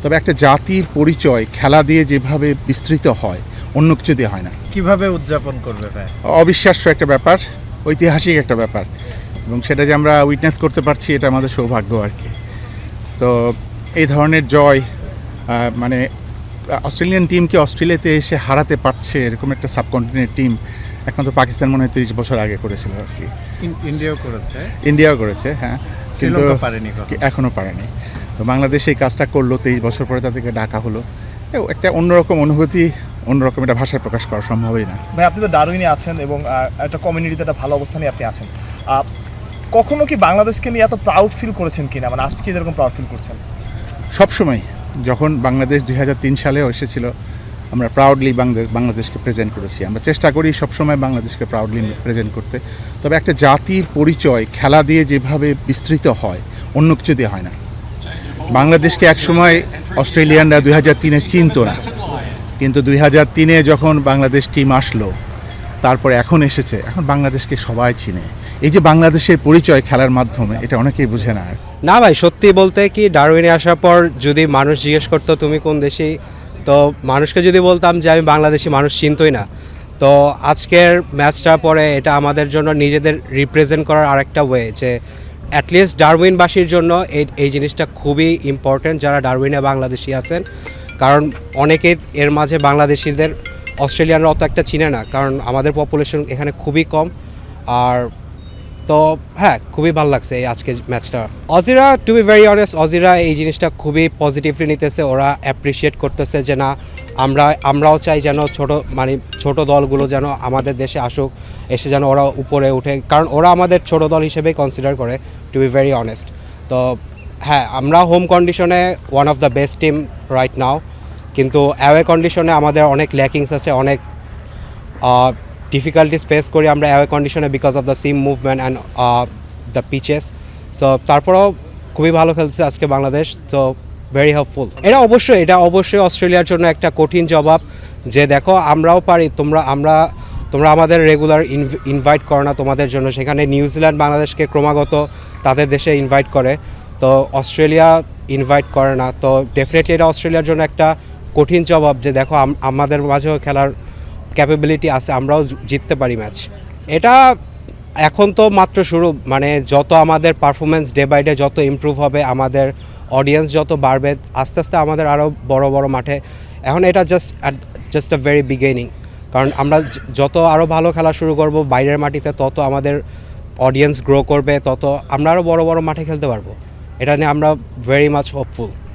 তবে একটা জাতির পরিচয় খেলা দিয়ে যেভাবে বিস্তৃত হয় অন্য কিছু দিয়ে হয় না। কিভাবে উদযাপন করবে ভাই? অবিশ্বাস্য একটা ব্যাপার, ঐতিহাসিক একটা ব্যাপার, এবং সেটা যে আমরা উইটনেস করতে পারছি এটা আমাদের সৌভাগ্য আর কি। তো এই ধরনের জয় মানে অস্ট্রেলিয়ান টিমকে অস্ট্রেলিয়াতে এসে হারাতে পারছে এরকম একটা সাবকন্টিনেন্ট টিম একমাত্র পাকিস্তান মনে হয় 30 বছর আগে করেছিল আর কি। ইন্ডিয়াও করেছে, হ্যাঁ, কিন্তু এখনও পারেনি। তো বাংলাদেশ এই কাজটা করলো, 23 বছর পরে তাদেরকে ডাকা হলো। একটা অন্যরকম অনুভূতি, অন্যরকম এটা ভাষায় প্রকাশ করা সম্ভবই না। ভাই, আপনি তো ডারউইনে আছেন এবং একটা কমিউনিটিতে একটা ভালো অবস্থানে আপনি আছেন। কখনো কি বাংলাদেশকে নিয়ে এত প্রাউড ফিল করেছেন কিনা, মানে আজকে যেরকম প্রাউড ফিল করছেন? সবসময় যখন বাংলাদেশ 2003 সালেও এসেছিল আমরা প্রাউডলি বাংলাদেশকে প্রেজেন্ট করেছি। আমরা চেষ্টা করি সবসময় বাংলাদেশকে প্রাউডলি প্রেজেন্ট করতে। তবে একটা জাতির পরিচয় খেলা দিয়ে যেভাবে বিস্তৃত হয় অন্য কিছু দিয়ে হয় না। বাংলাদেশকে একসময় অস্ট্রেলিয়ানরা 2003-এ চিনত না, কিন্তু 2003-এ যখন বাংলাদেশ টিম আসলো, তারপরে এখন এসেছে, এখন বাংলাদেশকে সবাই চিনে। এই যে বাংলাদেশের পরিচয় খেলার মাধ্যমে, এটা অনেকেই বুঝে না। না ভাই, সত্যি বলতে কি, ডারউইনে আসার পর যদি মানুষ জিজ্ঞেস করতো তুমি কোন দেশি, তো মানুষকে যদি বলতাম যে আমি বাংলাদেশি, মানুষ চিনতই না। তো আজকের ম্যাচটার পরে এটা আমাদের জন্য নিজেদের রিপ্রেজেন্ট করার আরেকটা ওয়ে, যে অ্যাটলিস্ট ডারউইনবাসীর জন্য এই জিনিসটা খুবই ইম্পর্ট্যান্ট যারা ডারউইনে বাংলাদেশি আছেন, কারণ অনেকেই এর মাঝে বাংলাদেশিদের অস্ট্রেলিয়ানরা অত একটা চিনে না, কারণ আমাদের পপুলেশন এখানে খুবই কম। আর তো হ্যাঁ, খুবই ভালো লাগছে এই আজকে ম্যাচটা। অজিরা, টু বি ভেরি অনেস্ট, অজিরা এই জিনিসটা খুবই পজিটিভলি নিতেছে। ওরা অ্যাপ্রিসিয়েট করতেছে যে না, আমরাও চাই যেন ছোট দলগুলো যেন আমাদের দেশে আসুক, এসে যেন ওরা উপরে উঠে, কারণ ওরা আমাদের ছোট দল হিসেবেই কনসিডার করে, টু বি ভেরি অনেস্ট। তো হ্যাঁ, আমরা হোম কন্ডিশনে one of the best team right now, কিন্তু অ্যাওয়ে কন্ডিশনে আমাদের অনেক ল্যাকিংস আছে, অনেক ডিফিকাল্টিস ফেস করি আমরা অ্যাওয়ে কন্ডিশনে because of the SIM movement and the peaches. So তারপরেও খুবই ভালো খেলছে আজকে বাংলাদেশ, তো ভেরি হেল্পফুল। এটা অবশ্যই অস্ট্রেলিয়ার জন্য একটা কঠিন জবাব, যে দেখো আমরাও পারি, তোমরা আমাদের রেগুলার ইনভাইট করো না তোমাদের জন্য, সেখানে নিউজিল্যান্ড বাংলাদেশকে ক্রমাগত তাদের দেশে ইনভাইট করে, তো অস্ট্রেলিয়া ইনভাইট করে না। তো ডেফিনেটলি এটা অস্ট্রেলিয়ার জন্য একটা কঠিন জবাব, যে দেখো আমাদের মাঝেও খেলার ক্যাপাবিলিটি আছে, আমরাও জিততে পারি ম্যাচ। এটা এখন তো মাত্র শুরু, মানে যত আমাদের পারফরমেন্স ডে বাই ডে যত ইমপ্রুভ হবে, আমাদের অডিয়েন্স যত বাড়বে, আস্তে আস্তে আমাদের আরও বড় বড় মাঠে, এখন এটা জাস্ট আ ভেরি বিগিনিং, কারণ আমরা যত আরও ভালো খেলা শুরু করব বাইরের মাটিতে, তত আমাদের অডিয়েন্স গ্রো করবে, তত আমরা আরও বড় বড় মাঠে খেলতে পারবো। এটা নিয়ে আমরা ভেরি মাচ হোপফুল।